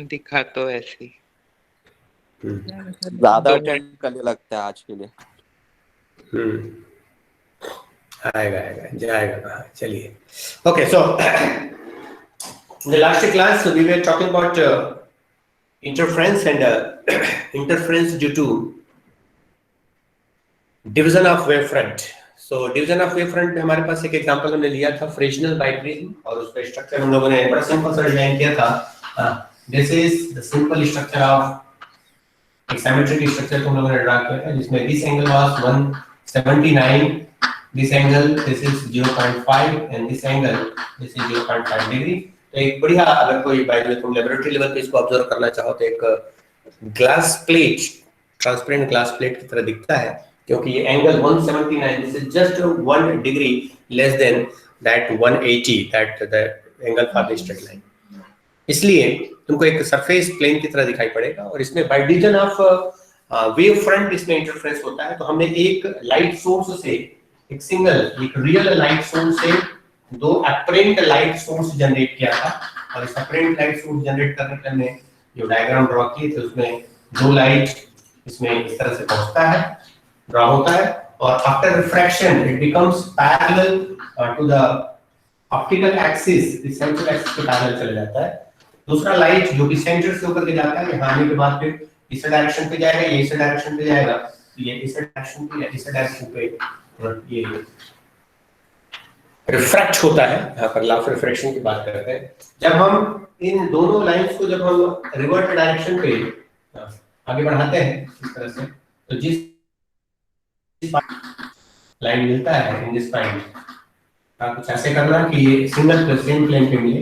दिखा तो ऐसे ही ज्यादा दो चार। टेक्निकल लगता है आज के लिए। आएगा आएगा जाएगा। हाँ, चलिए। Okay, so in the last class we were talking about interference and interference due to division of wave front. So division of wave front में हमारे पास एक एग्जांपल हमने लिया था फ्रेशनल बाइप्रिज्म, और उसका स्ट्रक्चर हम लोगों ने बड़ा सिंपल सा डिजाइन किया था। This is the simple structure of एक सिमेट्रिक स्ट्रक्चर को हम लोगों ने ड्रा किया था, जिसमें this angle was 179, this angle this is 0.5 and this angle this is 0.5 degree. तो एक बढ़िया, अगर कोई बाय द वे तुम लेबोरेटरी लेवल पे इसको ऑब्जर्व करना चाहो तो एक glass plate, transparent glass plate की तरह दिखता है, क्योंकि ये angle 179 this is just 1 degree less than that 180 that the angle for the straight line. इसलिए तुमको एक सरफेस प्लेन की तरह दिखाई पड़ेगा, और इसमें by division of wave front इसमें इंटरफेरेंस होता है। तो हमने एक लाइट सोर्स से, एक सिंगल एक रियल लाइट सोर्स से दो अपरेंट लाइट सोर्स जनरेट किया था, और इस अपरेंट लाइट सोर्स जनरेट करने के लिए जो डायग्राम ड्रॉ किए थे उसमें दो लाइट इसमें इस तरह से पहुंचता है, ड्रॉ होता है, और after refraction it becomes parallel to the optical axis, the central axis के पैरेलल चला जाता है। दूसरा लाइट जो कि सेंटर से होकर के जाता है, यहाँ आने के बाद फिर इस डायरेक्शन पे जाएगा, ये इस डायरेक्शन पे जाएगा, तो ये इस डायरेक्शन पे या इस डायरेक्शन पे ये रिफ्रैक्ट होता है। यहाँ पर लॉ ऑफ रिफ्रैक्शन की बात करते हैं। जब हम इन दोनों लाइंस को जब हम रिवर्ट डायरेक्शन पे आगे बढ़ाते हैं इस तरह से, तो जिस लाइन मिलता है इन दिस पॉइंट, कुछ ऐसे करना कि ये सिंगल प्लस सेम प्लेन पे मिले।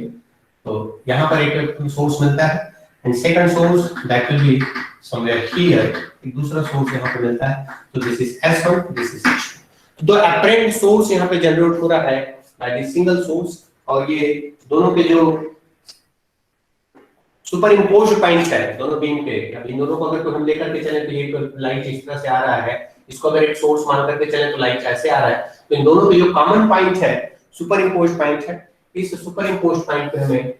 तो यहाँ पर एक सोर्स मिलता है and second source that will be somewhere here, एक दूसरा सोर्स यहाँ पे मिलता है। तो this is S1, this is H2। दो अपरेंट सोर्स यहाँ पे जनरेट हो रहा है बाय द सिंगल सोर्स, और ये दोनों के जो सुपर इम्पोज्ड पॉइंट्स है दोनों बीम के, अब इन दोनों को अगर हम लेकर के चलें तो ये लाइट इस तरह से आ रहा है, इसको अगर एक सोर्स मान करके चलें तो लाइट ऐसे आ रहा है। तो इन दोनों के जो कॉमन पॉइंट है, सुपर इम्पोज्ड पॉइंट है, इस सुपर इम्पोज्ड पॉइंट पे हमें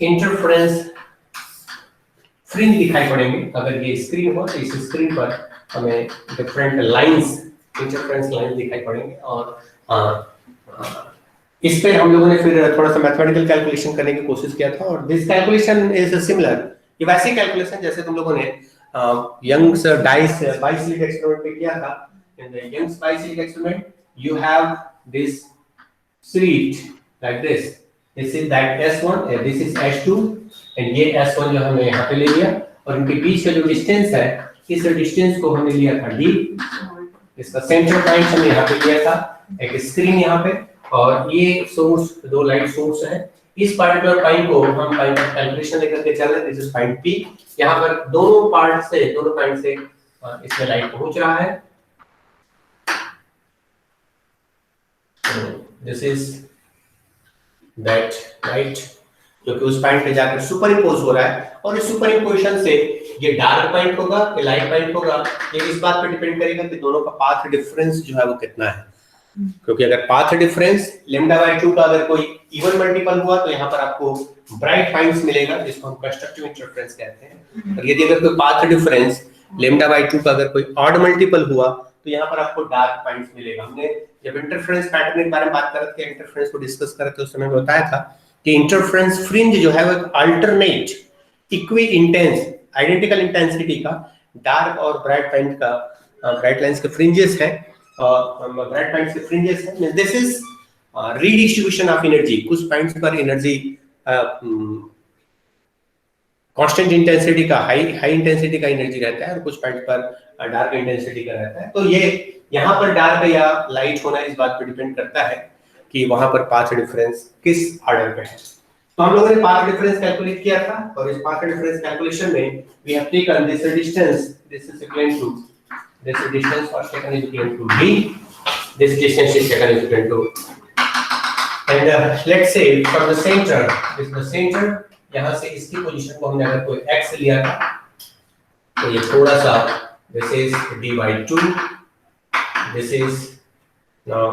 इंटरफेरेंस फ्रिंज दिखाई पड़ेंगे। अगर ये स्क्रीन हो तो इस स्क्रीन पर हमें डिफरेंट लाइंस, इंटरफेरेंस लाइंस दिखाई पड़ेंगे, और इस पे हम लोगों ने फिर थोड़ा सा मैथमेटिकल कैलकुलेशन करने की कोशिश किया था, और दिस कैलकुलेशन इज सिमिलर, ये वैसे कैलकुलेशन जैसे तुम लोगों ने यंग्स डाइस बाइसिलिक एक्सपेरिमेंट में किया था। इन द यंग्स बाइसिलिक experiment you have this slit like this, this is that S1 and this is H2, and ये S1 जो हमने यहाँ पे ले लिया, और इनके बीच का जो डिस्टेंस है, इस डिस्टेंस को हमने लिया था D, इसका सेंटर पॉइंट हमने यहाँ पे लिया था, एक स्क्रीन यहाँ पे, और ये सोर्स दो लाइट सोर्स है। इस पार्टिकुलर पॉइंट को हम पॉइंट ऑफ कैलकुलेशन लेकर के चल रहे हैं, दिस इज पॉइंट P। यहाँ पर दोनों पॉइंट से इसमें लाइट पहुंच रहा है। This is that light जो कि उस पॉइंट पे जाकर सुपर इम्पोज हो रहा है, और इस सुपर इम्पोजिशन से ये डार्क पॉइंट होगा या लाइट पॉइंट होगा, ये इस बात पे डिपेंड करेगा कि दोनों का पाथ डिफरेंस जो है वो कितना है। क्योंकि अगर पाथ डिफरेंस λ/2 का अगर कोई इवन मल्टीपल हुआ तो यहाँ पर आपको ब्राइट पॉइंट्स मिलेगा, जिसको हम कंस्ट्रक्टिव इंटरफेरेंस कहते हैं। और यदि अगर कोई पाथ डिफरेंस λ/2 का अगर कोई ऑड मल्टीपल हुआ तो यहाँ पर आपको डार्क पॉइंट्स मिलेगा। हमने जब इंटरफेरेंस पैटर्न के बारे में बात कर रहे थे, इंटरफेरेंस को डिस्कस कर रहे थे, उस समय में बताया था कि इंटरफेरेंस फ्रिंज जो है वो एक alternate equi intense identical intensity का डार्क और ब्राइट पॉइंट का ब्राइट लाइंस के फ्रिंजेस है, और ब्राइट पॉइंट्स के फ्रिंजेस है। This is redistribution of energy. कुछ पॉइंट्स पर एनर्जी कांस्टेंट इंटेंसिटी का हाई इंटेंसिटी का एनर्जी रहता है, और कुछ पॉइंट पर डार्क इंटेंसिटी का रहता है। तो ये यहाँ पर डार्क या लाइट होना इस बात पर डिपेंड करता है कि वहां पर पाथ डिफरेंस किस ऑर्डर पे है। तो हम लोगों ने पाथ डिफरेंस कैलकुलेट किया था, और इस पाथ डिफरेंस कैलकुलेशन में we have taken this distance, this is equal to this distance was taken is equal to d, this distance is taken is equal to, and let's say from the center, this is the center, यहाँ से इसकी position को हमने अगर कोई x लिया था तो ये थोड़ा सा this is d/2, this is now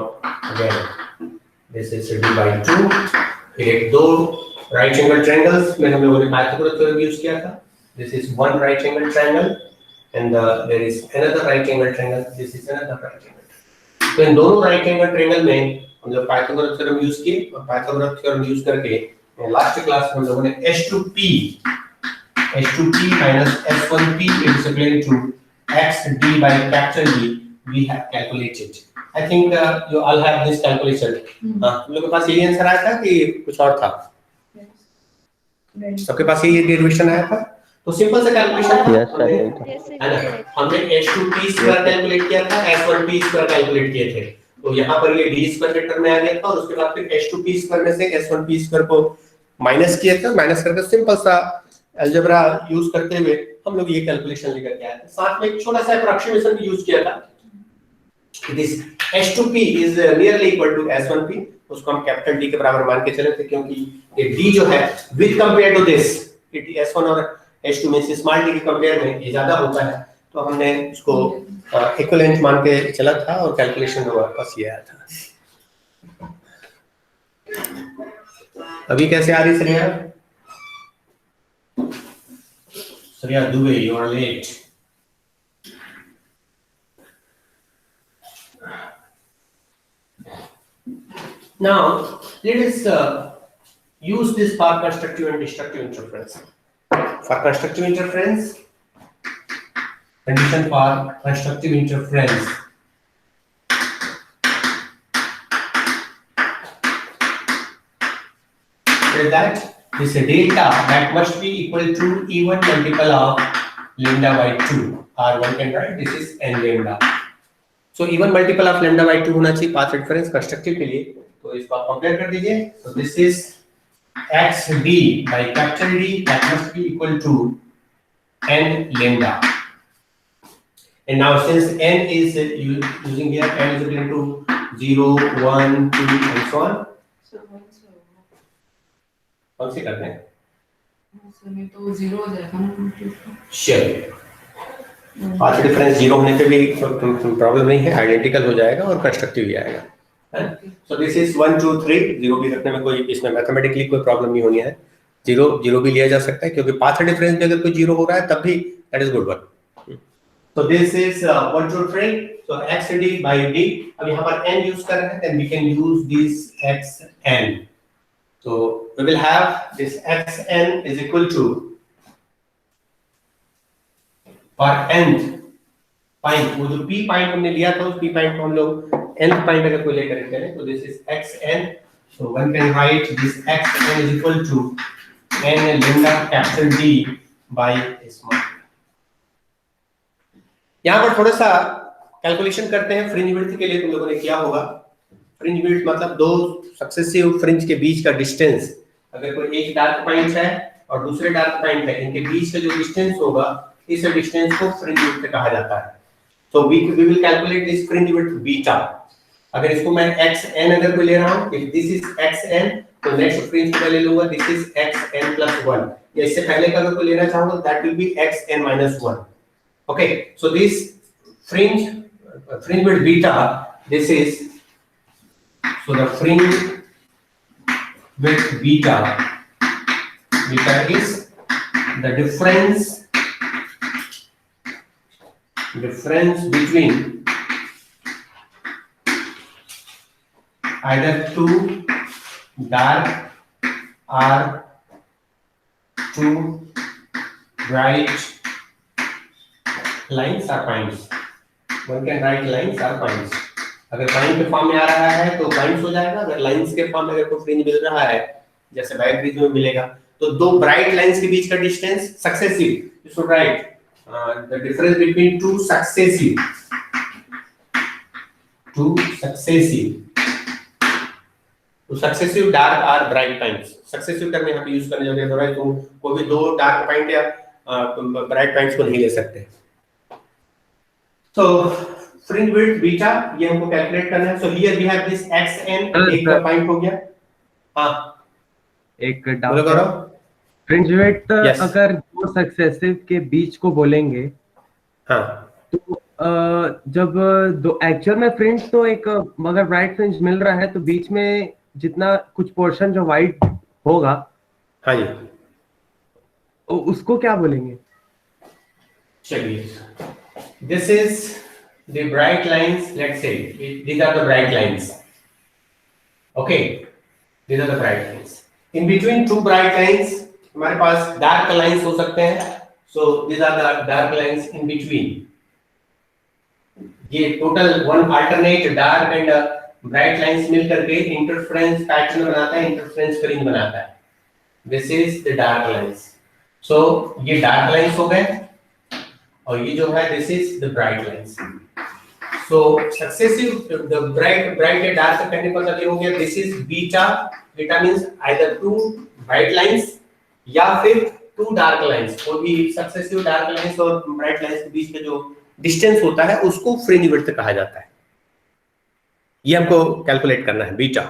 again this is d/2, फिर एक दो राइट एंगल ट्रायंगल्स में हम लोगों ने पाइथागोरस थ्योरम यूज किया था. This is one right angle triangle and there is another right angle triangle. This is another right angle. तो इन दोनों राइट एंगल ट्रायंगल में हम लोग पाइथागोरस थ्योरम यूज किए और पाइथागोरस थ्योरम यूज करके लास्ट क्लास में हम लोगों ने h2p minus s1p is equal to xd by capital D we have calculated. I think you all have this calculation. हम लोग के पास यही आंसर आया था कि कुछ और था? सबके पास यही डेरिवेशन आया था. तो सिंपल सा कैलकुलेशन था. हमने h2p स्क्वायर कैलकुलेट किया था, s1p स्क्वायर कैलकुलेट किए थे. तो यहाँ पर ये d स्क्वायर टर्म में आ गया था और उसके बाद फिर h2p स्क्वायर में से s1p स्क्वायर को माइनस किया था. माइनस करके सिंपल सा अलजेब्रा यूज करते हुए हम लोग ये कैलकुलेशन लेकर के आए थे. साथ में एक छोटा सा अप्रोक्सीमेशन भी यूज किया था. This h2p is nearly equal to s1p. उसको हम कैपिटल D के बराबर मान के चले थे क्योंकि ये D जो है with compare to this s1 और h2 में से स्मॉल d के कंपेयर में ये ज्यादा होता है. तो हमने इसको इक्विवेलेंट मान के चला था और कैलकुलेशन में वापस ये आया था. अभी कैसे आ रही Shreya? Surya Dubey, you are late. Now, let us use this for constructive and destructive interference. For constructive interference, condition for constructive interference. Is that this delta that must be equal to even multiple of lambda by 2, or one can write this is n lambda. So even multiple of lambda by 2 होना चाहिए path difference constructive के लिए. तो इसको आप compare कर दीजिए. So this is xd by capital D that must be equal to n lambda. And now since n is using here n is equal to 0, 1, 2 and so on. कौन सी करते हैं? इसमें तो 0 हो जाएगा ना. श्योर. पाथ डिफरेंस 0 होने पे भी प्रॉब्लम नहीं है, आइडेंटिकल हो जाएगा और कंस्ट्रक्टिव भी आएगा. So this is 1 2 3. 0 भी रखने में कोई इसमें मैथमेटिकली कोई प्रॉब्लम नहीं होनी है. 0 भी लिया जा सकता है क्योंकि पाथ डिफरेंस में अगर कोई 0 हो रहा है तब भी that is good one. So this is 1 2 3. So xd by d. अब यहाँ पर n यूज कर रहे हैं, then we can use this xn. So we will have this xn is equal to for nth point, वो जो p point हमने लिया था उस p पॉइंट को हम लोग nth पॉइंट अगर कोई लेकर चलें तो this is xn. So one can write this xn is equal to n lambda capital D by small. यहाँ पर थोड़ा सा कैलकुलेशन करते हैं फ्रिंज विड्थ के लिए. तुम लोगों ने किया होगा फ्रिंज विड्थ मतलब दो सक्सेसिव फ्रिंज के बीच का डिस्टेंस. अगर कोई एक डार्क पॉइंट है और दूसरे डार्क पॉइंट है, इनके बीच का जो डिस्टेंस होगा इस डिस्टेंस को फ्रिंज विड्थ कहा जाता है. So we will calculate this fringe width beta. अगर इसको मैं xn अगर कोई ले रहा हूं, इफ दिस इज xn तो नेक्स्ट फ्रिंज को मैं ले लूंगा दिस इज xn + 1. या इससे पहले का अगर कोई लेना चाहूंगा that will be xn - 1. Okay. So this fringe width beta, this is so the fringe width beta is the difference between either two dark or two bright lines or points. One can write lines or points. अगर point के form में आ रहा है तो points हो जाएगा. अगर lines के फॉर्म में अगर कोई फ्रिंज मिल रहा है जैसे बाइब्रिज में मिलेगा तो दो ब्राइट लाइंस के बीच का distance successive, you should write the difference between two successive तो सक्सेसिव डार्क और ब्राइट पॉइंट्स. सक्सेसिव टर्म यहां पे यूज करने जरूरत है. तो कोई भी दो डार्क पॉइंट या ब्राइट पॉइंट्स को नहीं ले सकते. तो फ्रिंज विड्थ बीटा ये हमको कैलकुलेट करना है. So here we have this xn. एक पॉइंट हो गया. हां, एक डाउट करो. फ्रिंज विड्थ अगर दो सक्सेसिव के बीच को बोलेंगे हां तो जब दो एक्चुअल में फ्रिंज तो एक अगर ब्राइट फ्रिंज मिल रहा है तो बीच में जितना कुछ पोर्शन जो वाइट होगा हाँ जी, उसको क्या बोलेंगे? चलिए, this is the bright lines, let's say these are the bright lines. Okay, these are the bright lines. In between two bright lines हमारे पास dark lines हो सकते हैं. So these are the dark lines in between. ये total one alternate dark and bright lines मिल करके interference pattern बनाता है, interference fringe बनाता है. This is the dark lines. So ये डार्क लाइंस हो गए और ये जो है this is the bright lines. So successive the bright and dark करने पर क्या हो गया, this is beta. Beta means either two bright lines या फिर टू डार्क लाइंस. कोई भी सक्सेसिव डार्क लाइंस और ब्राइट लाइंस के बीच में जो डिस्टेंस होता है उसको फ्रिंज विड्थ कहा जाता है. ये हमको कैलकुलेट करना है बीटा.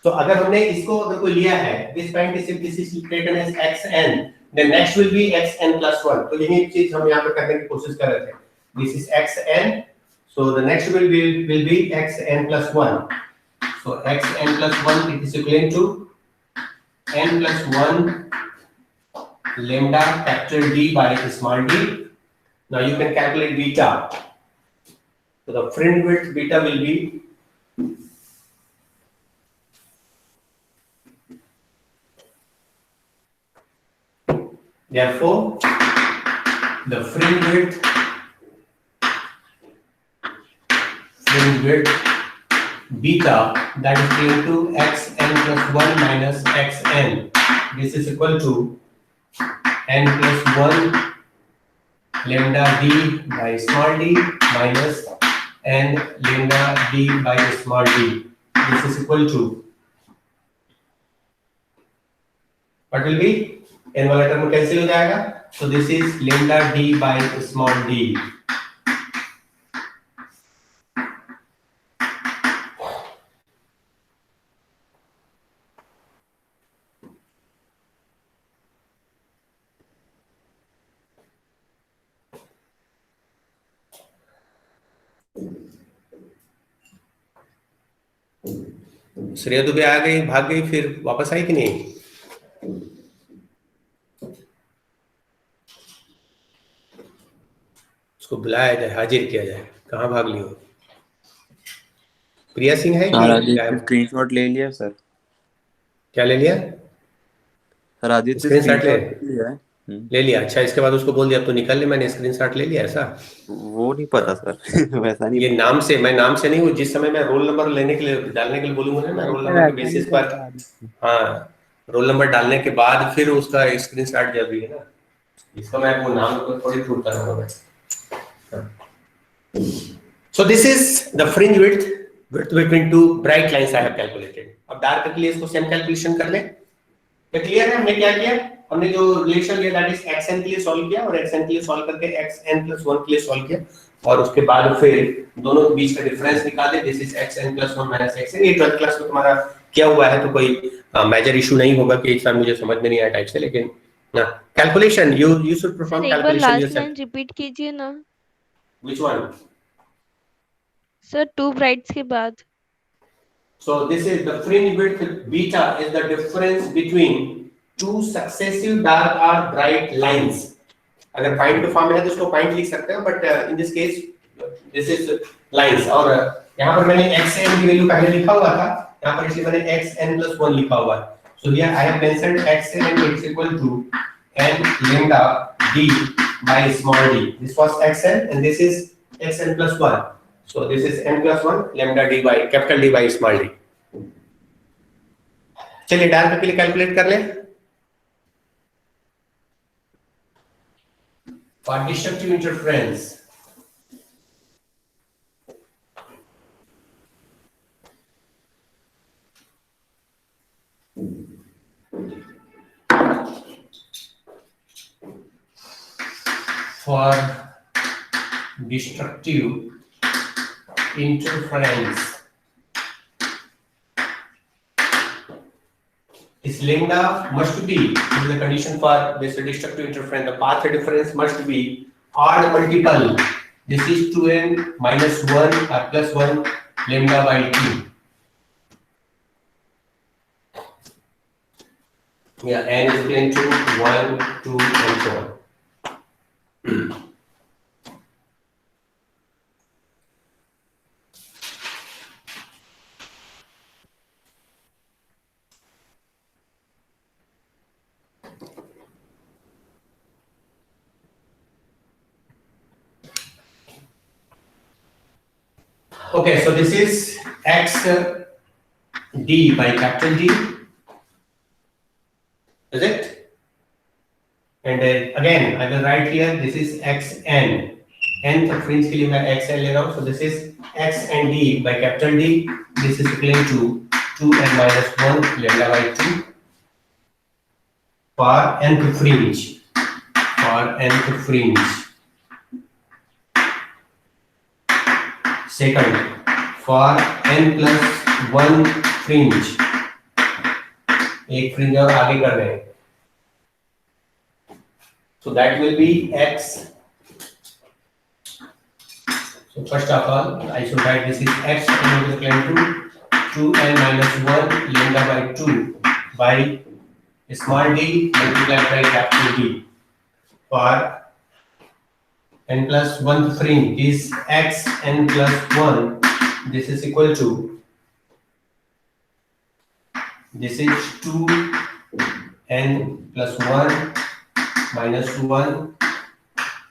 तो अगर हमने इसको अगर कोई लिया है, this point is taken as xn, then next will be xn + 1. तो यही चीज हम यहां पे करने की कोशिश कर रहे थे. This is xn, so the next will be xn + 1. So xn + 1 it is equivalent to n + 1 lambda capital D by small d. Now you can calculate beta. So the fringe width beta will be therefore the fringe width beta, that is equal to xn + 1 minus xn. This is equal to n + 1 lambda d by small d minus n lambda d by small d. This is equal to what will be, n वाला term cancel हो जाएगा. So this is lambda d by small d. Shreya Dubey आ गई, भाग गई, फिर वापस आई कि नहीं? उसको बुलाया जाए, हाजिर किया जाए. कहाँ भाग ली हो? प्रिया सिंह है कि स्क्रीनशॉट ले लिया सर. क्या ले लिया सर? आदित्य स्क्रीनशॉट ले लिया. अच्छा, इसके बाद उसको बोल दिया तो निकल ले, मैंने स्क्रीनशॉट ले लिया. ऐसा वो नहीं पता सर. वैसा नहीं. ये नाम से नहीं हूँ. जिस समय मैं रोल नंबर लेने के लिए डालने के लिए बोलूंगा ना, मैं रोल नंबर के बेसिस पर, हाँ, रोल नंबर डालने के बाद फिर उसका स्क्रीनशॉट जरूरी है ना. इसका मैं वो नाम को थोड़ी छूट करूंगा मैं. So this is the fringe width between two bright lines I have calculated. अब डार्क के लिए इसको सेम कैलकुलेशन कर ले. तो क्लियर है हमने क्या किया? हमने जो रिलेशन लिया दैट इज xn के लिए सॉल्व किया और xn के लिए सॉल्व करके xn + 1 के लिए सॉल्व किया और उसके बाद फिर दोनों के बीच का डिफरेंस निकाले. This is xn + 1 - xn. ये 12th क्लास में तुम्हारा क्या हुआ है तो कोई मेजर इशू नहीं होगा कि सर मुझे समझ में नहीं आया टाइप से. लेकिन ना calculation you should perform calculation yourself. Line repeat कीजिए ना. Which one sir? 2 ब्राइट्स के बाद. So this is the fringe width beta is the difference between two successive dark or bright lines. अगर पॉइंट के form में है तो इसको पॉइंट लिख सकते हैं, but in this case this his lines. और यहाँ पर मैंने xn की वैल्यू पहले लिखा हुआ था, यहाँ पर इसलिए मैंने xn + 1 लिखा हुआ है. So here I have mentioned xn and it's equal to n lambda d by small d. This was xn and this is xn + 1. So this is n + 1 lambda d by capital D by small d. चलिए dark के लिए calculate कर लें. For destructive interference, for destructive interference, this lambda must be, this is the condition for this destructive interference, the path difference must be odd multiple. This is 2n - 1 or +1 lambda by 2. Yeah, n is equal to 1, 2 and so on. Okay, so this is x d by capital D, is it? And again, I will write here, this is x n. N तक fringe के लिए मैं x n ले रहा हूँ, so this is x n d by capital D. This is equal to 2n minus 1 lambda by 2 for nth fringe. For nth fringe. Second, for n plus 1 fringe. एक fringe और आगे कर रहे हैं. So that will be x. So first of all, I should write this is x n is equal to 2n minus 1 lambda by 2 by small d multiplied by capital D. For n plus 1 fringe is x n plus 1. This is equal to, this is 2 n plus 1 minus 1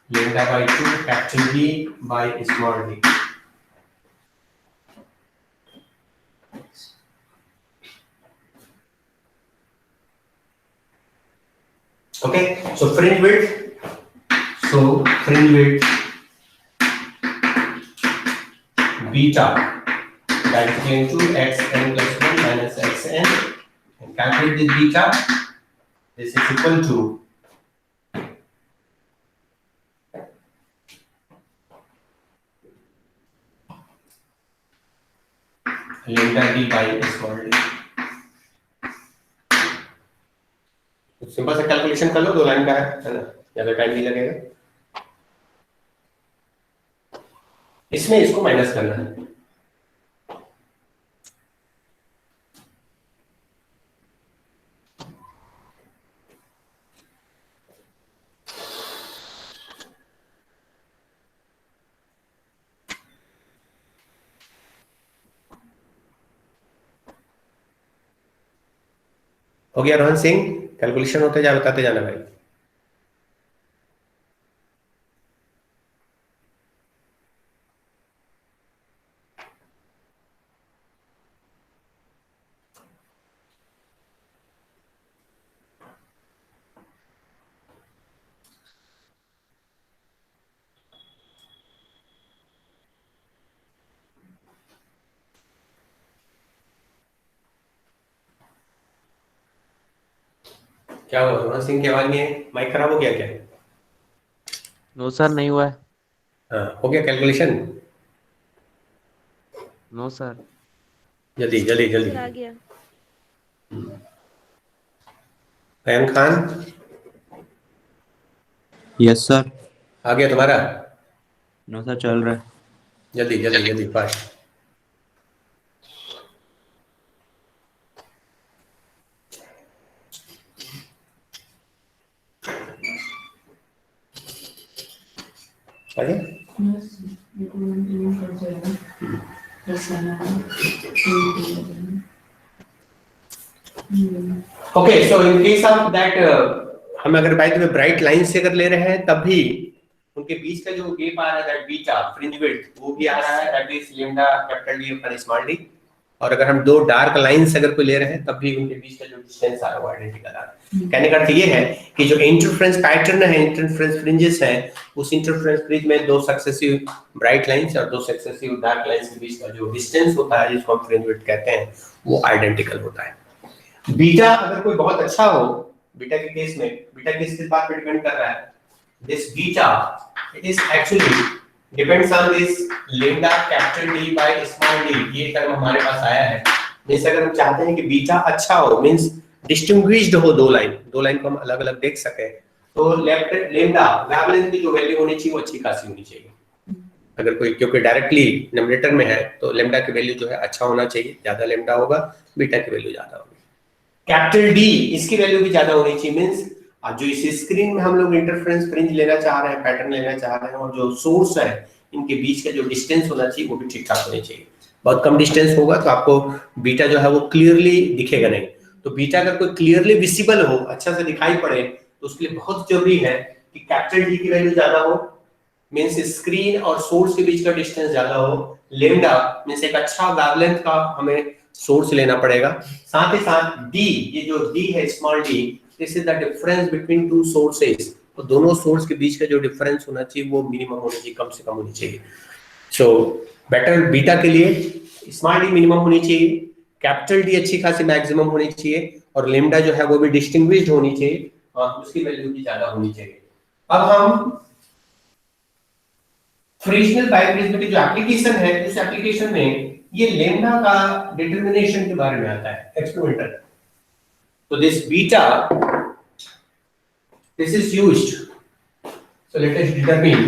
lambda by 2 capital D by small d. Okay, so fringe width. So fringe width beta, that is equal to x n plus 1 minus x n, and calculate this beta. This is equal to lambda d by small d. Simple सा calculation कर लो, 2 line का है ना, ज्यादा time नहीं लगेगा. इसमें इसको माइनस करना है. हो गया रोहन सिंह? कैलकुलेशन होते जा, बताते जाना भाई. क्या हुआ रोहन सिंह की आवाज नहीं है? माइक खराब हो गया क्या? नो सर, नहीं हुआ है. हाँ, हो गया कैलकुलेशन? No sir. जल्दी जल्दी जल्दी. आ गया. अयन खान, यस सर. आ गया तुम्हारा? नो सर, चल रहा है. जल्दी जल्दी जल्दी फास्ट. अरे Yes, it will be कर जाएगा. Plus करना है. Okay, so in case of that, हम अगर by the way bright line से अगर ले रहे हैं तब भी उनके बीच का जो गैप आ रहा है, दैट बीटा फ्रिंज विड्थ, वो भी आ रहा है, that is lambda capital D upon small d. और अगर हम दो डार्क लाइंस अगर कोई ले रहे हैं तब भी उनके बीच का जो डिस्टेंस आ रहा है वो आइडेंटिकल आ रहा है. कहने का अर्थ ये है कि जो इंटरफेरेंस पैटर्न है, इंटरफेरेंस फ्रिंजेस हैं, उस इंटरफेरेंस फ्रिंज में दो सक्सेसिव ब्राइट लाइंस और दो सक्सेसिव डार्क लाइंस के बीच का जो डिस्टेंस होता है, जिसको हम फ्रिंज विड्थ कहते हैं, वो आइडेंटिकल होता है. बीटा अगर कोई बहुत अच्छा हो, बीटा के केस में, बीटा किस बात पे डिपेंड कर रहा है? This beta, it is actually depends on this lambda capital D by small D. ये टर्म हमारे पास आया है. मींस अगर हम चाहते हैं कि बीटा अच्छा हो, मींस डिस्टिंग्विश्ड हो, दो लाइन को हम अलग अलग देख सके, तो लैम्डा वेवलेंथ की जो वैल्यू होनी चाहिए वो अच्छी खासी होनी चाहिए. अगर कोई, क्योंकि डायरेक्टली न्यूमरेटर में है तो लैम्डा की वैल्यू जो है अच्छा होना चाहिए. ज्यादा लैम्डा होगा, बीटा की वैल्यू ज्यादा होगी. कैपिटल डी इसकी वैल्यू भी ज्यादा होनी चाहिए, मींस जो इस स्क्रीन में हम लोग इंटरफेरेंस फ्रिंज लेना चाह रहे हैं, पैटर्न लेना चाह रहे हैं, और जो सोर्स है इनके बीच का जो डिस्टेंस होना चाहिए वो भी ठीक ठाक होनी चाहिए। बहुत कम डिस्टेंस होगा तो आपको बीटा जो है वो क्लियरली दिखेगा नहीं। तो बीटा अगर कोई क्लियरली विजिबल हो, अच्छा से दिखाई पड़े, तो उसके लिए बहुत जरूरी है कि कैपिटल डी की वैल्यू ज्यादा हो, मींस स्क्रीन और सोर्स के बीच का डिस्टेंस ज्यादा हो। लेमडा मींस एक अच्छा वेवलेंथ का हमें सोर्स लेना पड़ेगा। साथ ही साथ डी, ये जो डी है small D, this is the difference between two sources. तो दोनों सोर्स के बीच का जो डिफरेंस होना चाहिए वो मिनिमम होना चाहिए, कम से कम होनी चाहिए। सो बेटर बीटा के लिए स्मॉल डी मिनिमम होनी चाहिए, कैपिटल डी अच्छी खासी मैक्सिमम होनी चाहिए, और लेमडा जो है वो भी डिस्टिंग्विश्ड होनी चाहिए, और उसकी वैल्यू भी ज्यादा होनी चाहिए। अब हम फ्रेशनल बाइप्रिज्म की जो एप्लीकेशन है, उस एप्लीकेशन में ये लेमडा का डिटरमिनेशन के बारे में आता है एक्सपेरिमेंटल। तो this beta, this is used, so let us determine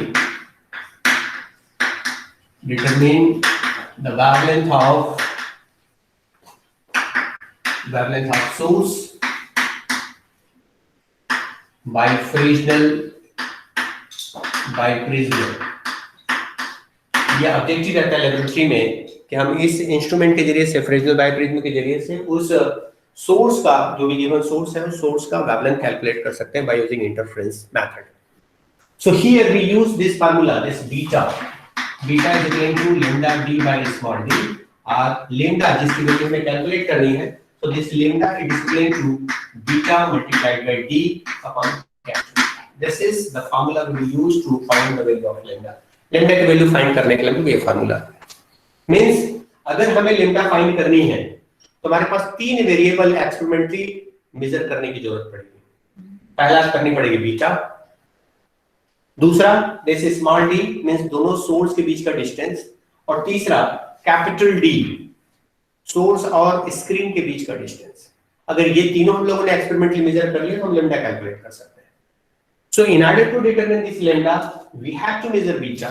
the wavelength of source by Fresnel biprism. ये ऑब्जेक्टिव रहता है लेबोरेटरी में कि हम इस इंस्ट्रूमेंट के जरिए से, फ्रेशनल बाइप्रिज्म के जरिए से, उस सोर्स का जो भी गिवन सोर्स है उस सोर्स का वेवलेंथ कैलकुलेट कर सकते हैं by using interference method. So here we use this formula, this beta is equal to lambda D by small d, और लैम्डा जिसकी वैल्यू हमें कैलकुलेट करनी है, so this lambda is equal to beta multiplied by d upon capital. This is the formula we will use to find the value of lambda. Lambda की value find करने के लिए ये formula means अगर हमें lambda find करनी है तो हमारे पास तीन वेरिएबल एक्सपेरिमेंटली मेजर करने की जरूरत पड़ेगी। पहला करनी पड़ेगी बीटा, दूसरा जैसे स्मॉल डी मींस दोनों सोर्स के बीच का डिस्टेंस, और तीसरा कैपिटल डी सोर्स और स्क्रीन के बीच का डिस्टेंस। अगर ये तीनों हम लोगों ने एक्सपेरिमेंटली मेजर कर लिया तो हम लैम्डा कैलकुलेट कर सकते हैं। So in order to determine this lambda we have to measure beta,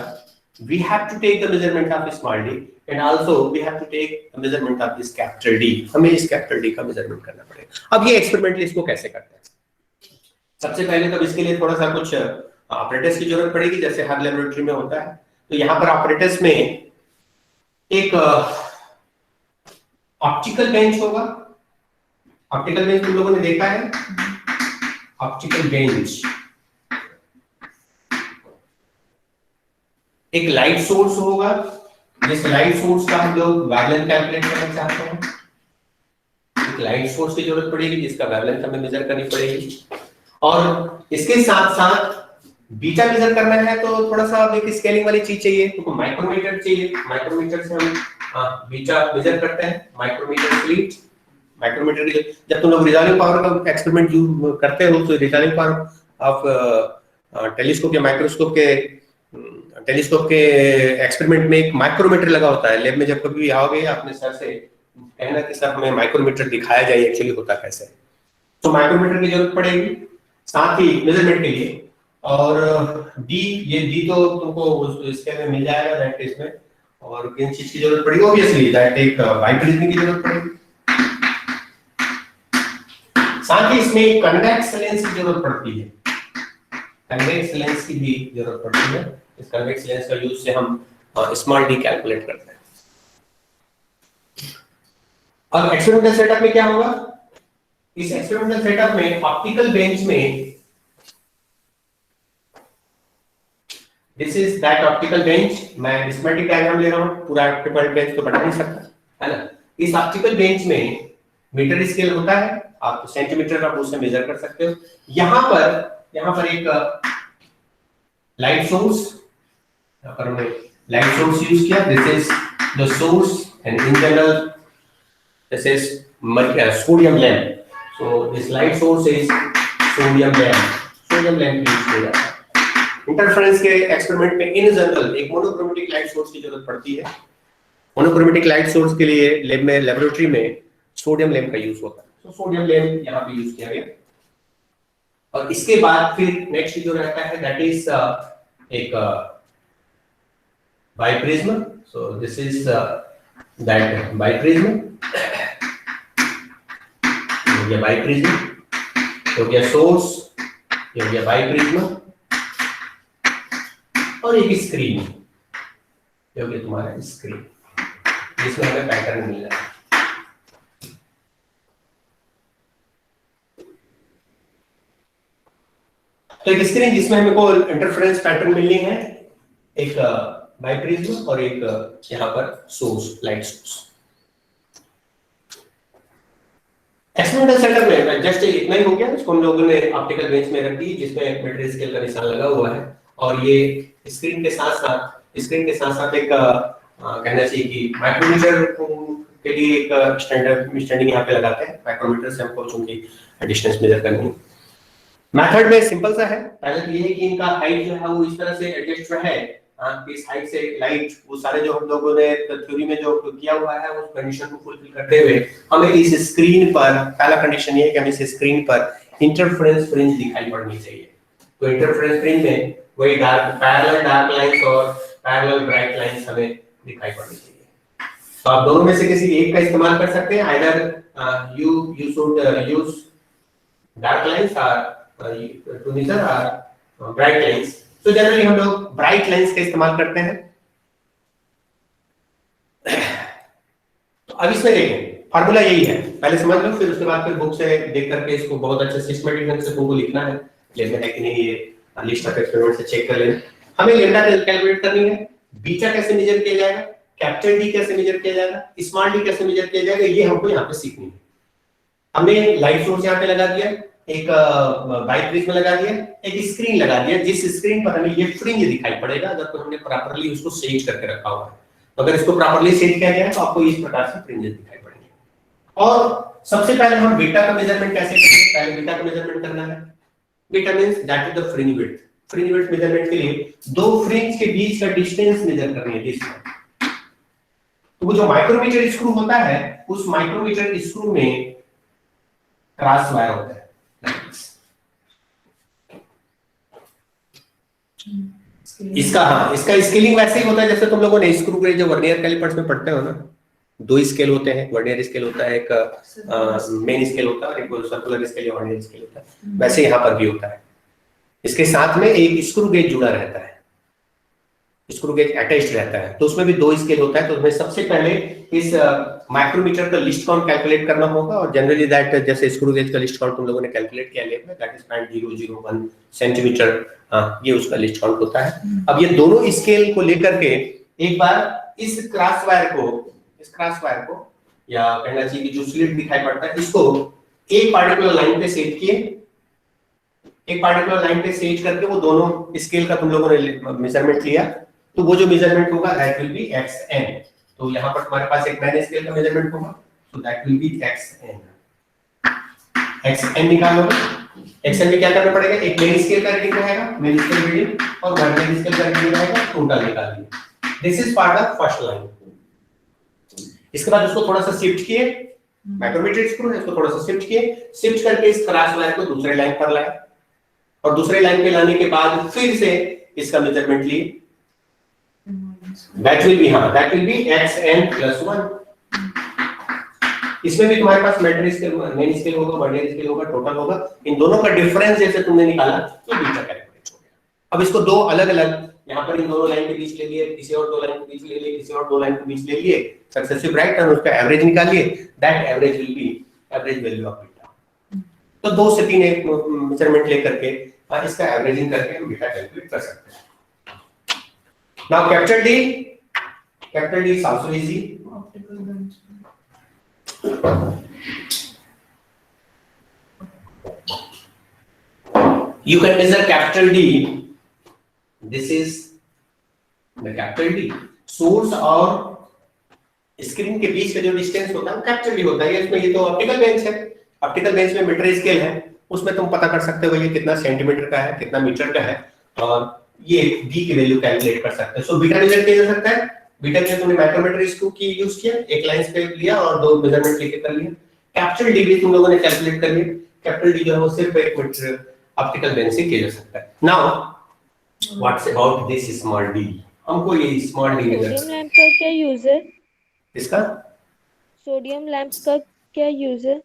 we have to take the measurement of small d, and also we have to take the measurement of this capital D. हमें इस capital D का measurement करना पड़ेगा। अब ये experimentally इसको कैसे करते हैं? सबसे पहले तो इसके लिए थोड़ा सा कुछ ऑपरेटर्स की जरूरत पड़ेगी, जैसे हर लेबोरेटरी में होता है। तो यहाँ पर ऑपरेटर्स में एक ऑप्टिकल बेंच होगा। ऑप्टिकल बेंच तुम लोगों ने देखा है? ऑप्टिकल बेंच एक लाइट सोर्स होगा, जिस लाइट सोर्स का हम लोग वेवलेंथ कैलकुलेट करना चाहते हैं। एक लाइट सोर्स की जरूरत पड़ेगी जिसका वेवलेंथ हमें मेजर करनी पड़ेगी, और इसके साथ साथ बीटा मेजर करना है तो थोड़ा सा एक स्केलिंग वाली चीज चाहिए, तो माइक्रोमीटर चाहिए। माइक्रोमीटर से हम बीटा मेजर करते हैं, माइक्रोमीटर स्लिट। माइक्रोमीटर के जब तुम लोग रिजॉल्विंग पावर का एक्सपेरिमेंट यूज करते हो तो रिजॉल्विंग पावर ऑफ टेलीस्कोप या माइक्रोस्कोप के टेलीस्कोप के एक्सपेरिमेंट में एक माइक्रोमीटर लगा होता है। लैब में जब कभी आओगे अपने सर से कहना कि सर हमें माइक्रोमीटर दिखाया जाए एक्चुअली होता कैसे। तो माइक्रोमीटर की जरूरत पड़ेगी साथ ही मेजरमेंट के लिए। और डी, ये डी तो तुमको इसके में मिल जाएगा दैट इसमें। और किन चीज की जरूरत पड़ेगी? ऑब्वियसली दैट एक बाइप्रिज्म की जरूरत पड़ेगी। साथ ही इसमें कन्वेक्स लेंस की जरूरत पड़ती है, कन्वेक्स लेंस की भी जरूरत पड़ती है। इस कन्वेक्स लेंस का यूज से हम स्मॉल डी कैलकुलेट करते हैं। अब एक्सपेरिमेंटल सेटअप में क्या होगा? इस एक्सपेरिमेंटल सेटअप में ऑप्टिकल बेंच में, this is that optical bench. मैं स्कीमेटिक डायग्राम ले रहा हूं, पूरा ऑप्टिकल बेंच तो बना नहीं सकता है ना। इस ऑप्टिकल बेंच में मीटर स्केल होता है, आप सेंटीमीटर का उससे मेजर कर सकते हो। यहां पर एक लाइट सोर्स, यहां पर हमने लाइट सोर्स यूज किया। This is the source and in general this is sodium lamp. So this light source is sodium lamp use किया जाता है। इंटरफेरेंस के एक्सपेरिमेंट में इन जनरल एक मोनोक्रोमेटिक लाइट सोर्स की जरूरत पड़ती है। मोनोक्रोमेटिक लाइट सोर्स के लिए लैब में, लेबोरेटरी में सोडियम लैंप का यूज होता है। तो सोडियम लैंप यहां पे यूज किया गया। और इसके बाद फिर नेक्स्ट जो रहता है दैट इज एक biprism. So this is that biprism. हो गया बाइप्रिज्म, हो गया सोर्स, ये हो गया बाइप्रिज्म, और एक स्क्रीन, ये हो गया तुम्हारा स्क्रीन, जिसमें हमें पैटर्न मिल रहा है। तो एक स्क्रीन जिसमें हमको इंटरफेरेंस पैटर्न मिलनी है, एक बाइप्रिज्म और एक यहाँ पर source, light source. Experimental setup में जस्ट इतना ही हो गया, इसको हम लोगों ने ऑप्टिकल बेंच में रख दी जिसमें मीटर स्केल का निशान लगा हुआ है, और ये स्क्रीन के साथ एक कहना चाहिए कि माइक्रोमीटर के लिए एक स्टैंडिंग यहाँ पे लगाते हैं। माइक्रोमीटर से हमको चूंकि डिस्टेंस मेजर करनी है। मेथड में सिंपल सा है, पहले तो ये है कि इनका हाइट जो है वो इस तरह से एडजस्ट है, इस हाइट से लाइट, वो सारे जो हम लोगों ने थ्योरी में जो किया हुआ है उस कंडीशन को फुलफिल करते हुए हमें इस स्क्रीन पर, पहला कंडीशन ये है कि हमें इस स्क्रीन पर इंटरफेरेंस फ्रिंज दिखाई पड़नी चाहिए। तो इंटरफेरेंस फ्रिंज में वही पैरेलल डार्क लाइंस और पैरेलल ब्राइट लाइंस हमें दिखाई पड़नी चाहिए। तो आप दोनों में से किसी एक का इस्तेमाल कर सकते हैं, either you should use dark lines और to measure bright lines. So generally हम लोग bright lines का इस्तेमाल करते हैं। तो अब इसमें देखें, फार्मूला यही है, पहले समझ लो, फिर उसके बाद फिर बुक से देख करके इसको बहुत अच्छे सिस्टमैटिक ढंग से तुमको लिखना है, लेना है कि नहीं, ये लिस्ट ऑफ एक्सपेरिमेंट से चेक कर लेना। हमें लैम्डा कैलकुलेट करनी है, बीटा कैसे मेजर किया जाएगा, कैपिटल डी कैसे मेजर किया जाएगा, स्मॉल डी कैसे मेजर किया जाएगा, ये हमको यहाँ पे सीखनी है। हमने लाइट सोर्स यहाँ पे लगा दिया, एक बाइप्रिज्म लगा दिया, एक स्क्रीन लगा दिया, जिस स्क्रीन पर हमें ये फ्रिंज दिखाई पड़ेगा अगर तो हमने प्रॉपर्ली उसको सेट करके रखा हुआ है। तो अगर इसको प्रॉपर्ली सेट किया गया है तो आपको इस प्रकार से फ्रिंजेस दिखाई पड़ेंगे। और सबसे पहले हम बीटा का मेजरमेंट कैसे करेंगे, पहले बीटा का मेजरमेंट करना है। Beta means that is the fringe width. Fringe width measurement के लिए दो फ्रिंज के बीच का डिस्टेंस मेजर करनी है, डिस्टेंस। तो वो जो माइक्रोमीटर स्क्रू होता है, उस माइक्रोमीटर स्क्रू में क्रॉस वायर होता है। इसका स्केलिंग वैसे ही होता है जैसे तुम लोगों ने स्क्रू गेज जो वर्नियर कैलिपर्स में पढ़ते हो ना, दो स्केल होते हैं, वर्नियर स्केल होता है, एक मेन स्केल होता है और एक सर्कुलर स्केल या वर्नियर स्केल होता है, वैसे यहाँ पर भी होता है। इसके साथ में एक स्क्रू गेज जुड़ा रहता है, स्क्रू गेज अटैच्ड रहता है, तो उसमें भी दो स्केल होता है। तो उसमें सबसे पहले इस माइक्रोमीटर का लिस्ट काउंट कैलकुलेट करना होगा, और जनरली दैट जैसे स्क्रू गेज का लिस्ट काउंट तुम लोगों ने कैलकुलेट किया लेब में, दैट इज 0.001 सेंटीमीटर, ये उसका लिस्ट काउंट होता है। अब ये दोनों स्केल को लेकर के एक बार इस क्रॉस वायर को या कहना चाहिए कि जो स्लिट दिखाई पड़ता है, इसको एक पार्टिकुलर लाइन पे सेट किए, एक पार्टिकुलर लाइन पे सेट करके वो दोनों स्केल का तुम लोगों ने मेजरमेंट लिया, तो वो जो मेजरमेंट होगा दैट विल बी xn। तो यहाँ पर तुम्हारे पास एक मैन स्केल का मेजरमेंट होगा, तो that will be xn। xn निकालोगे, xn में क्या करना पड़ेगा, एक मेन स्केल का रीडिंग रहेगा, मेन स्केल रीडिंग, और वर्नियर स्केल का रीडिंग रहेगा, टोटल निकालिए। This is part of first line. इसके बाद उसको थोड़ा सा शिफ्ट किए, माइक्रोमीटर स्क्रू है, इसको थोड़ा सा शिफ्ट किए, शिफ्ट करके इस क्रॉस वायर को दूसरे लाइन पर लाए, और दूसरे लाइन पे लाने के बाद फिर से इसका मेजरमेंट लिए, that will be xn plus 1। इसमें भी तुम्हारे पास मेन स्केल होगा, वर्नियर स्केल होगा, टोटल होगा, इन दोनों का डिफरेंस जैसे तुमने निकाला तो बीटा कैलकुलेट हो गया। अब इसको दो अलग-अलग, यहाँ पर इन दोनों लाइन के बीच ले लिए, किसी और दो लाइन के बीच ले लिए, किसी और दो लाइन के बीच ले लिए, सक्सेसिव राइट, और उसका एवरेज निकालिए, that average will be average value of beta. तो दो से तीन एक मेजरमेंट लेकर के इसका एवरेजिंग करके हम बीटा कैलकुलेट कर सकते हैं। Now capital D is also easy. Optical bench. You can measure capital D. This is the capital D. Source और स्क्रीन के बीच का जो डिस्टेंस होता है कैपिटल डी होता है। इसमें ये तो ऑप्टिकल बेंच है, ऑप्टिकल बेंच में मीटर स्केल है, उसमें तुम पता कर सकते हो ये कितना सेंटीमीटर का है, कितना मीटर का है, और ये b की वैल्यू कैलकुलेट कर सकते हैं। सो बीटा मेजर किया जा सकता है। बीटा में तुमने माइक्रोमीटर स्क्रू की यूज किया, एक लाइन पे लिया और दो मेजरमेंट लेके कर लिया। कैपिटल डी भी तुम लोगों ने कैलकुलेट कर लिया। कैपिटल डी जो है वो सिर्फ एक मीटर ऑप्टिकल बेंच से किया जा सकता है। Now what's about this small D? हमको ये स्मॉल डी सोडियम लैंप का क्या यूज है? इसका सोडियम लैंप्स का क्या यूज है?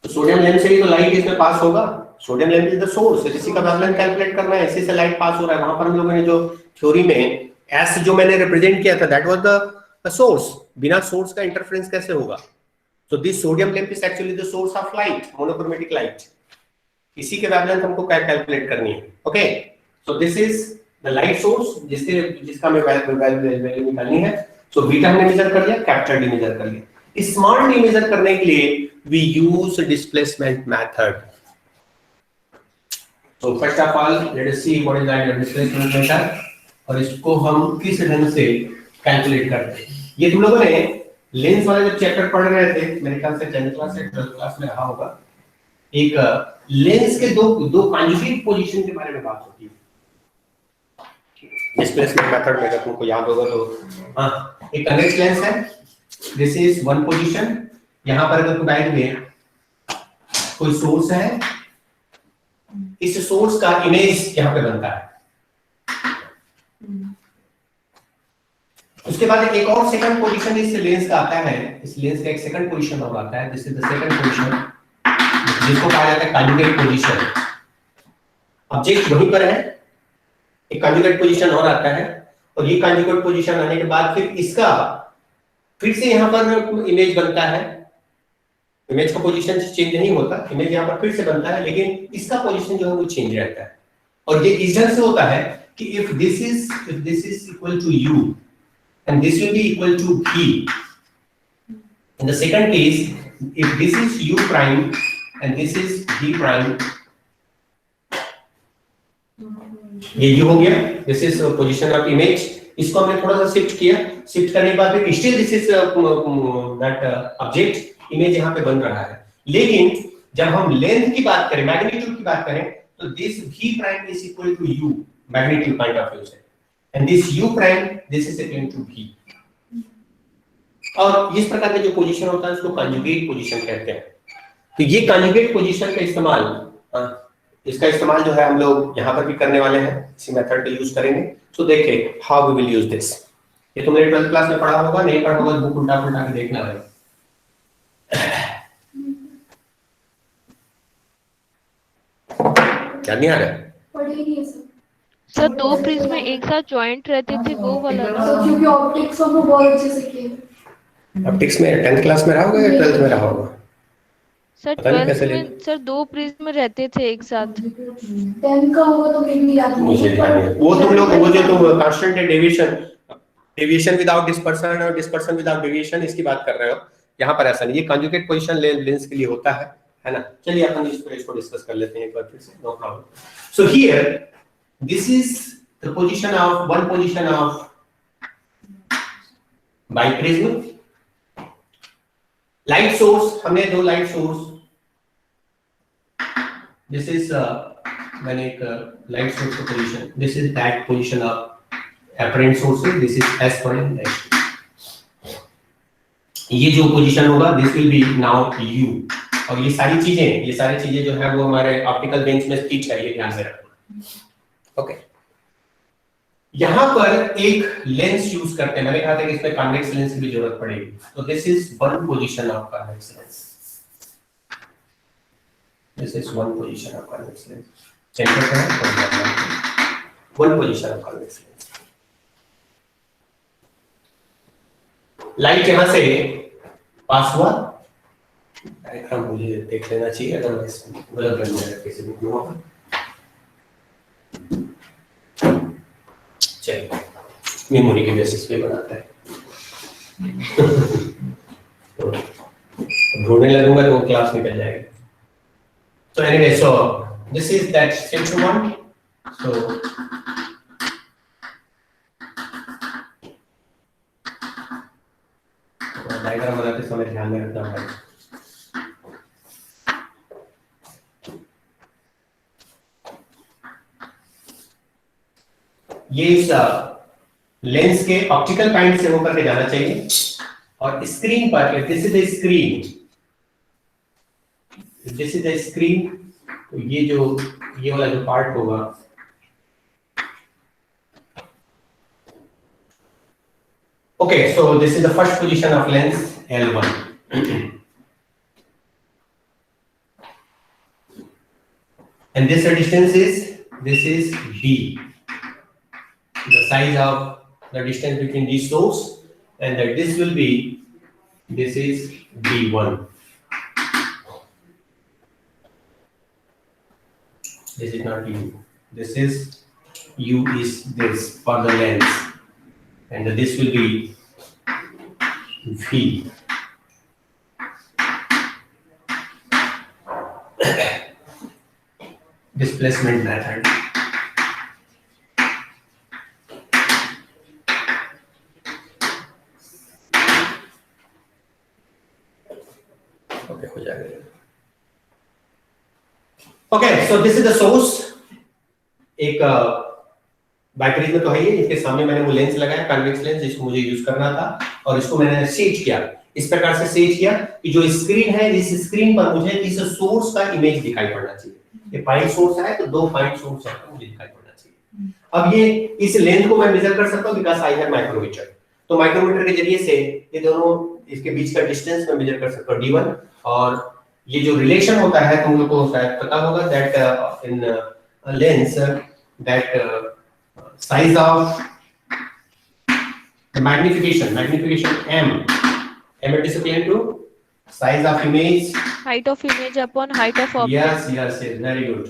तो सोडियम लैंप से भी तो लाइट इसमें पास होगा, sodium lamp is the source, इसी का वेवलेंथ कैलकुलेट करना है, इसी से लाइट पास हो रहा है। वहां पर हम लोगों ने जो थ्योरी में एस जो मैंने रिप्रेजेंट किया था दैट वाज द सोर्स, बिना सोर्स का इंटरफेरेंस कैसे होगा? So this sodium lamp is actually the source of light, monochromatic light. इसी के वेवलेंथ हमको कैलकुलेट करनी है। Okay, so this is the light source जिसका हमें वैल्यू निकालनी है। सो बीटा हमने मेजर कर लिया, कैपिटल डी मेजर कर लिया। स्मॉल डी मेजर करने के लिए we use displacement method. So first of all let us see what is the displacement method, और इसको हम किस ढंग से कैलकुलेट करते हैं। ये तुम लोगों ने लेंस वाला जब चैप्टर पढ़ रहे थे, मेरे ख्याल से 10th क्लास से 12th क्लास में रहा होगा, एक लेंस के दो कॉन्जुगेट पोजीशन के बारे में बात होती है डिस्प्लेसमेंट मेथड में, अगर तुमको याद होगा तो। हाँ, एक कन्वेक्स लेंस है, दिस इज वन पोजीशन। यहां पर अगर तुम बैठोगे, कोई सोर्स है, इस सोर्स का इमेज यहां पे बनता है। उसके बाद एक और सेकंड पोजीशन इस लेंस का आता है, इस लेंस का एक सेकंड पोजीशन और आता है, this is the second position, जिसको कहा जाता है कॉन्जुगेट पोजीशन। ऑब्जेक्ट वहीं पर है, एक कॉन्जुगेट पोजीशन और आता है, और ये कॉन्जुगेट पोजीशन आने के बाद फिर इसका फिर से यहां पर इमेज बनता है। इमेज का पोजीशन चेंज नहीं होता, इमेज यहां पर फिर से बनता है, लेकिन इसका पोजीशन जो है वो चेंज रहता है। और ये इस ढंग से होता है कि if this is equal to u and this will be equal to v. In the second case, if this is u prime and this is v prime, ये u हो गया, this is position of image। इसको हमने थोड़ा सा shift किया, shift करने के बाद फिर still this is that object, image यहाँ पे बन रहा है। लेकिन जब हम लेंथ की बात करें, मैग्नीट्यूड की बात करें, तो this v prime is equal to u, magnitude point of view से, and this u prime this is equal to v। और इस प्रकार का जो पोजीशन होता है उसको कॉन्जुगेट पोजीशन कहते हैं। तो ये कॉन्जुगेट पोजीशन का इस्तेमाल, इसका इस्तेमाल जो है हम लोग यहाँ पर भी करने वाले हैं, इसी मेथड का यूज करेंगे। तो देखिए how we will use this. ये तुमने 12th क्लास में पढ़ा होगा, नहीं पढ़ा होगा बुक उल्टा पुल्टा के देखना है। क्या नहीं आ रहा है? पढ़ेगी सर दो प्रिज्म एक साथ जॉइंट रहते थे, वो वाला ना? क्योंकि ऑप्टिक्स हम बहुत अच्छे से किए। ऑप्टिक्स में 10th क्लास में रहा होगा या 12th में रहा होगा? सर 12th में सर दो प्रिज्म रहते थे एक साथ। 10 का होगा तो मेरी याद नहीं। मुझे ध्यान नहीं है। वो तुम लोग वो जो तुम कांस्टेंट डेविएशन विदाउट डिस्पर्शन और डिस्पर्शन विदाउट डेविएशन इसकी बात कर रहे हो, यहाँ पर ऐसा नहीं। ये कॉन्जुगेट पोजीशन लेंस के लिए होता है ना। चलिए अपन इसको डिस्कस कर लेते हैं एक बार फिर से, no problem. So here this is the position of one position of biprism, light source, हमने दो light source, this is मैंने एक light source का position, this is that position of apparent sources, this is S1 and S2। ये जो position होगा this will be now U, और ये सारी चीजें जो है वो हमारे ऑप्टिकल बेंच में स्थित है, ये ध्यान में रखना। ओके, यहां पर एक लेंस यूज करते हैं, मैंने कहा था कि इसमें कॉन्वेक्स लेंस की भी जरूरत पड़ेगी। तो this is one position of convex lens, this is one position of convex lens, centre पे है one position of convex lens. Light यहां से पास हुआ, डायग्राम मुझे देख लेना चाहिए, अदरवाइज गलत बन जाएगा किसी भी बुक में। चलिए मेमोरी के बेसिस पे बनाता है। ढूंढने लगूंगा तो क्लास निकल जाएगी। So anyway, so this is that section 1. So diagram बनाते समय ध्यान में रखना है। ये इस लेंस के ऑप्टिकल पॉइंट से होकर के जाना चाहिए, और स्क्रीन पर दिस इज द स्क्रीन, तो ये वाला जो पार्ट होगा, okay, so this is the first position of lens L1। and this distance is d, the size of the distance between these source, and that this will be, this is d1. This is not u, this is u is this for the length, and this will be v. Displacement method. Okay, हो जाएगा. Okay, so this is the source. एक biprism में तो है ही, इसके सामने मैंने वो लेंस लगाया, कन्वेक्स लेंस, जिसको मुझे यूज करना था, और इसको मैंने सेट किया इस प्रकार से सेट किया कि जो स्क्रीन है, इस स्क्रीन पर मुझे इस सोर्स का इमेज दिखाई पड़ना चाहिए. ये पॉइंट सोर्स है, तो 2 पॉइंट सोर्स है, मुझे दिखाई पड़ना चाहिए. अब ये इस लेंथ को मैं मेजर कर सकता हूं बिकॉज़ आई हैव माइक्रोमीटर. तो माइक्रोमीटर के जरिए से ये दोनों इसके बीच का डिस्टेंस मैं मेजर कर सकता हूं d1, और ये जो रिलेशन होता है तुम लोगों को शायद पता होगा that in lens that size of the magnification m it is equal to size of image, height of image upon height of object. yes, very good.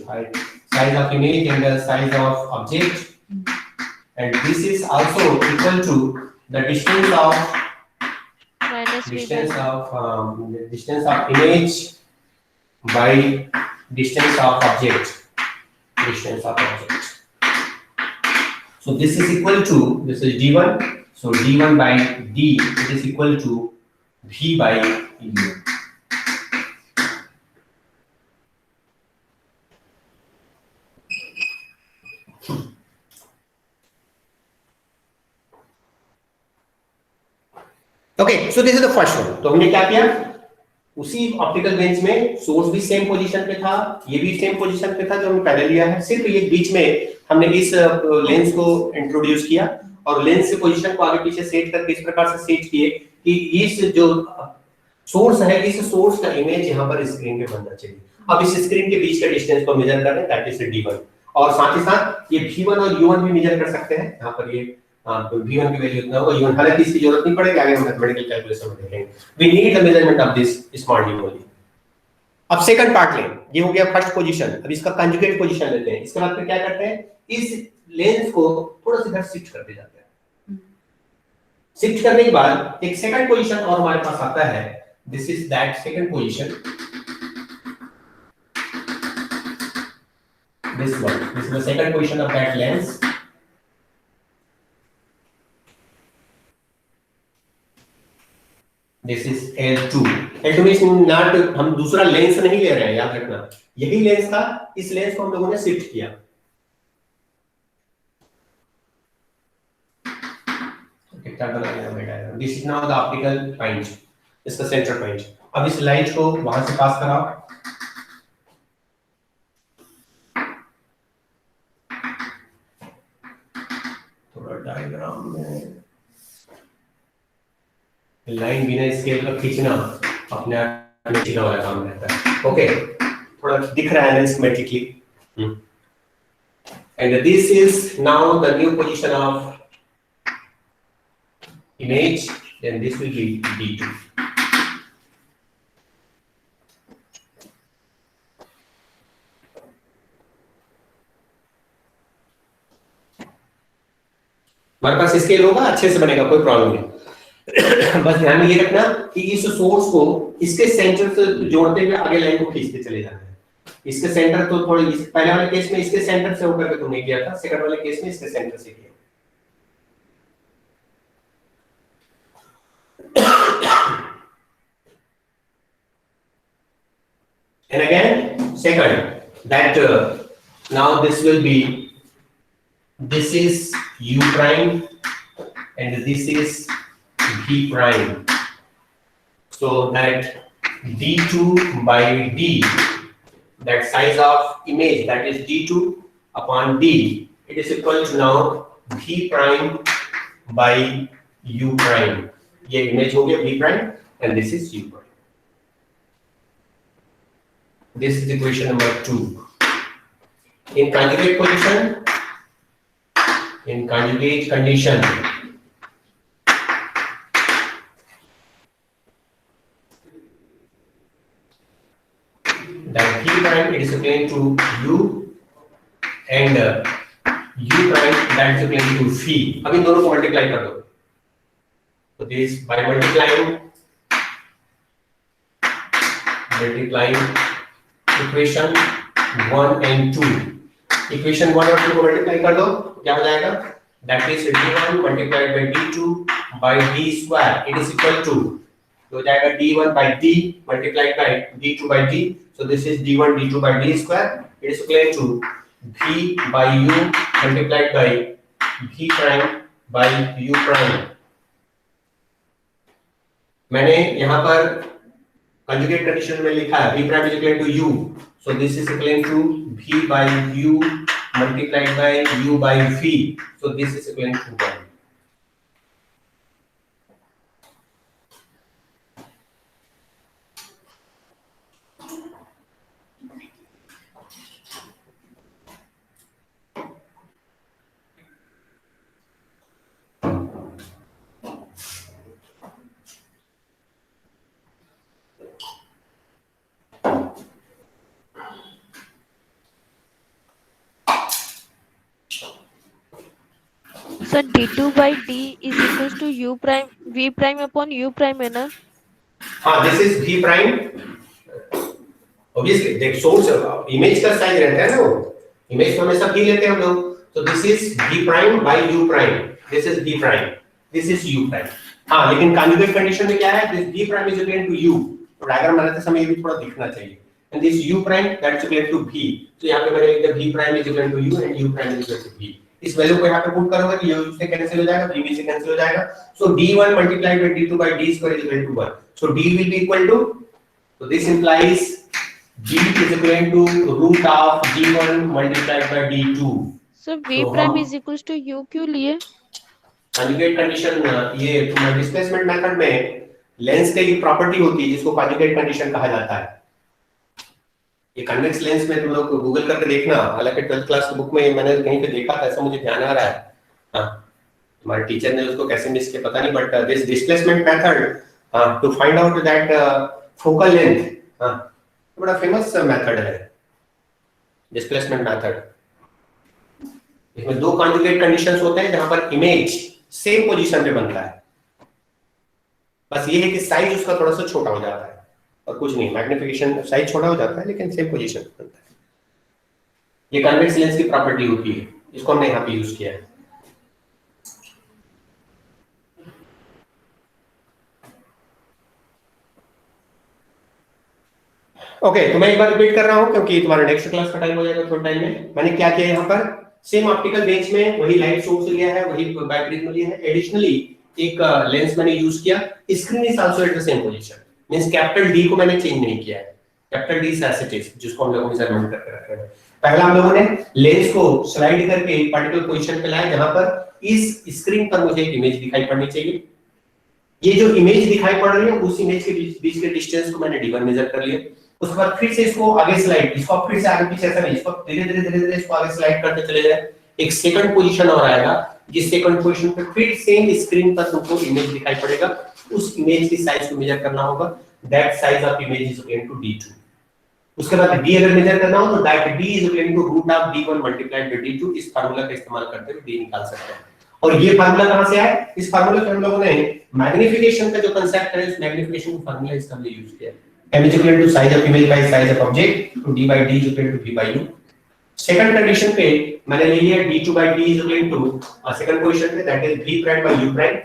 Size of image and the size of object, and this is also equal to the distance of Minus v distance of image by distance of object. So this is equal to, this is d1, so d1 by d, it is equal to v by u. Okay, so this is the first one. तो हमने क्या किया, उसी optical bench में source भी same position पे था, ये भी सेम पोजीशन पे था जो हमने पहले लिया है, सिर्फ ये बीच में हमने इस लेंस को इंट्रोड्यूस किया और लेंस की पोजीशन को आगे पीछे सेट करके इस प्रकार से सेट किए कि इस जो सोर्स है, इस सोर्स का इमेज यहाँ पर स्क्रीन पे बनना चाहिए. अब इस स्क्रीन के बीच का डिस्टेंस को मेजर कर रहे हैं, दैट इज d1, और साथ ही साथ ये v1 और u1 भी मेजर कर सकते हैं. यहाँ पर ये v1 की वैल्यू इतना होगा, u1 हालांकि इसकी जरूरत नहीं पड़ेगी, आगे हम मैथमेटिकल कैलकुलेशन में देखेंगे. We need the measurement of this small d only. अब सेकंड पार्ट लें, ये हो गया फर्स्ट पोजीशन. अब इसका कंजुगेट पोजीशन लेते हैं. इसके बाद फिर क्या करते हैं, इस लेंस को थोड़ा सा इधर शिफ्ट करते जाते हैं. शिफ्ट करने के बाद एक सेकंड पोजीशन और हमारे पास आता है. This is that second position, this one, this is the second position of that lens. This is L2. L2 means not, हम दूसरा लेंस नहीं ले रहे हैं, याद रखना यही लेंस था. इस लेंस को हम लोगों ने शिफ्ट किया. कितना बनाना है diagram. This is now the optical point, इसका सेंटर पॉइंट. अब इस लाइट को वहां से पास कराओ. डायग्राम में लाइन बिना स्केल का खींचना अपने आप में चिल्ला वाला काम रहता है. ओके, थोड़ा दिख रहा है schematically. And this is now the new position of image, then this will be d2. हमारे पास स्केल होगा, अच्छे से बनेगा, कोई प्रॉब्लम नहीं. बस ध्यान में ये रखना कि इस सोर्स को इसके सेंटर से जोड़ते हुए आगे लाइन को खींचते चले जाना है. इसके सेंटर तो थोड़ी, पहले वाले केस में इसके सेंटर से होकर के तुमने किया था, सेकंड वाले केस में इसके सेंटर से किया. And again, second, that now this will be, this is u prime and this is v prime. So that d2 by d, that size of image, that is d2 upon d, it is equal to now v prime by u prime. ये image हो गया v prime and this is u prime. This is equation number 2. in conjugate position, in conjugate condition, that V prime it is equivalent to U and U prime that is equivalent to phi. अब इन दोनों को multiply कर दो, so this by multiplying equation 1 and 2, equation 1 और 2 को multiply कर दो, क्या हो जाएगा? That is d1 multiplied by d2 by d square, it is equal to, हो जाएगा d1 by d multiplied by d2 by d, so this is d1 d2 by d square, it is equal to v by u multiplied by v prime by u prime. मैंने यहाँ पर conjugate condition में लिखा है v prime is equal to u, so this is equal to v by u multiplied by u by v, so this is equal to 1. Sir d2 by d is equals to u prime v prime upon u prime है ना? हाँ, this is v prime. Obviously, देख source image का size रहता है ना, वो image तो हमेशा v लेते हैं हम लोग, so this is v prime by u prime, this is v prime, this is u prime. हाँ, लेकिन conjugate condition में क्या है? This v prime is equal to u, तो डायग्राम बनाते समय ये भी थोड़ा दिखना चाहिए, and this u prime that is equal to v, तो यहाँ पे मैंने लिख दिया v prime is equal to u and u prime is equal to v. इस वैल्यू को यहाँ पे पुट करोगे तो u से कैंसिल हो जाएगा, v से कैंसिल हो जाएगा, so d1 multiplied by d2 by d square is equal to 1, so d will be equal to, so this implies d is equal to root of d1 multiplied by d2. Sir v prime is equals to u क्यों लिए? Conjugate condition, ये displacement method में lens के एक property होती है जिसको conjugate condition कहा जाता है. ये कन्वेक्स लेंस में तुम लोग गूगल करके देखना, हालांकि 12th क्लास की बुक में मैंने कहीं पे देखा था, ऐसा मुझे ध्यान आ रहा है. हाँ, हमारे टीचर ने उसको कैसे मिस किया पता नहीं, but this displacement method to find out that focal length, बड़ा फेमस मेथड है डिस्प्लेसमेंट मेथड. इसमें दो कंजुगेट कंडीशंस होते हैं जहां पर इमेज सेम पोजीशन पे बनता है, बस ये है कि साइज उसका थोड़ा सा छोटा हो जाता है और कुछ नहीं, मैग्निफिकेशन साइज छोटा हो जाता है लेकिन सेम पोजीशन पे बनता है. ये कन्वेक्स लेंस की प्रॉपर्टी होती है, इसको हमने यहाँ पे यूज किया है. ओके, तो मैं एक बार रिपीट कर रहा हूं क्योंकि तुम्हारा नेक्स्ट क्लास का टाइम हो जाएगा थोड़ा टाइम में. मैंने क्या किया यहाँ पर, सेम ऑप्टिकल बेंच में वही लाइट सोर्स लिया है, वही बाइप्रिज्म लिया है, एडिशनली एक लेंस मैंने यूज किया. Screen is also at the same position, means capital D को मैंने चेंज नहीं किया है, capital D is as it is, जिसको हम लोग मेजरमेंट करके रख रहे हैं. पहला हम लोगों ने लेंस को स्लाइड करके एक पर्टिकुलर पोजीशन पे लाया जहां पर इस स्क्रीन पर मुझे एक इमेज दिखाई पड़नी चाहिए. ये जो इमेज दिखाई पड़ रही है उस इमेज के बीच के डिस्टेंस को मैंने d1 मेजर कर लिया. उसके बाद फिर से इसको आगे स्लाइड, इसको फिर से आगे पीछे ऐसा नहीं, इसको धीरे-धीरे इसको आगे स्लाइड करते चले जाए. एक सेकंड पोजीशन और आएगा, जिस सेकंड पोजीशन पे फिर सेम स्क्रीन पर तुमको इमेज दिखाई पड़ेगा, उस इमेज की साइज को मेजर करना होगा. That size of image is equal to d2. उसके बाद d अगर मेजर करना हो तो that d is equal to root of d1 multiplied by d2. इस फार्मूला का इस्तेमाल करते हुए d निकाल सकते हैं. और ये फार्मूला कहां से आया? इस फार्मूला को हम लोगों ने मैग्निफिकेशन का जो कांसेप्ट है, उस मैग्निफिकेशन का फार्मूला इसका हमने यूज किया. m is equal to size of image by size of object, to d by d is equal to v by u. Second condition पे मैंने ले लिया d2 by d is equal to second position पे that is v prime by u prime,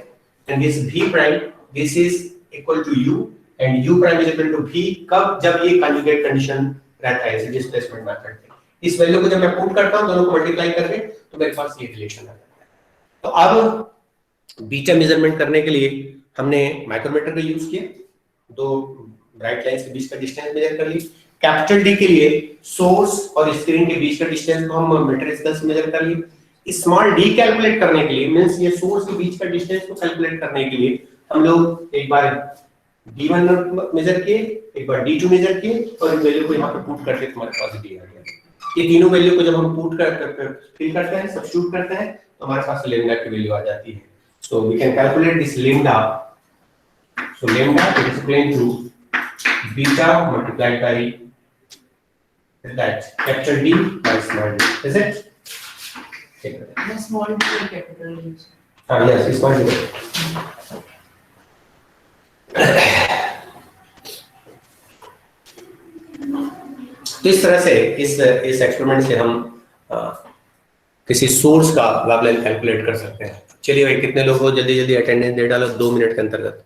and this v prime this is equal to u and u prime is equal to v. कब? जब ये conjugate condition रहता है, इसे displacement method पे. इस value को जब मैं पुट करता हूं दोनों को मल्टीप्लाई करके तो मेरे पास ये रिलेशन आ जाता है. तो अब बीटा मेजरमेंट करने के लिए हमने माइक्रोमीटर का यूज किया, दो ब्राइट लाइंस के बीच का डिस्टेंस मेजर कर ली. कैपिटल डी के लिए सोर्स और स्क्रीन के बीच का डिस्टेंस को हम मीटर स्केल से मेजर कर ली. स्मॉल डी कैलकुलेट करने के लिए, मींस ये सोर्स के बीच का डिस्टेंस को कैलकुलेट करने के लिए हम लोग एक बार d1 मेजर किए, एक बार d2 मेजर किए और इन वैल्यू को यहां पे पुट करके तुम्हारे पास d आ गया. ये तीनों वैल्यू को जब हम पुट फिल करते हैं, सब्स्टिट्यूट करते हैं, तो हमारे पास लैम्डा की वैल्यू आ जाती है. So we can calculate this lambda. So lambda is equal to beta multiplied by that capital D by small d. Is it? The small d or capital D. Yes, it's small d. तो इस तरह से इस experiment से हम किसी source का wavelength calculate कर सकते हैं. चलिए भाई, कितने लोगों को जल्दी जल्दी अटेंडेंस दे डालो 2 मिनट के अंतर्गत.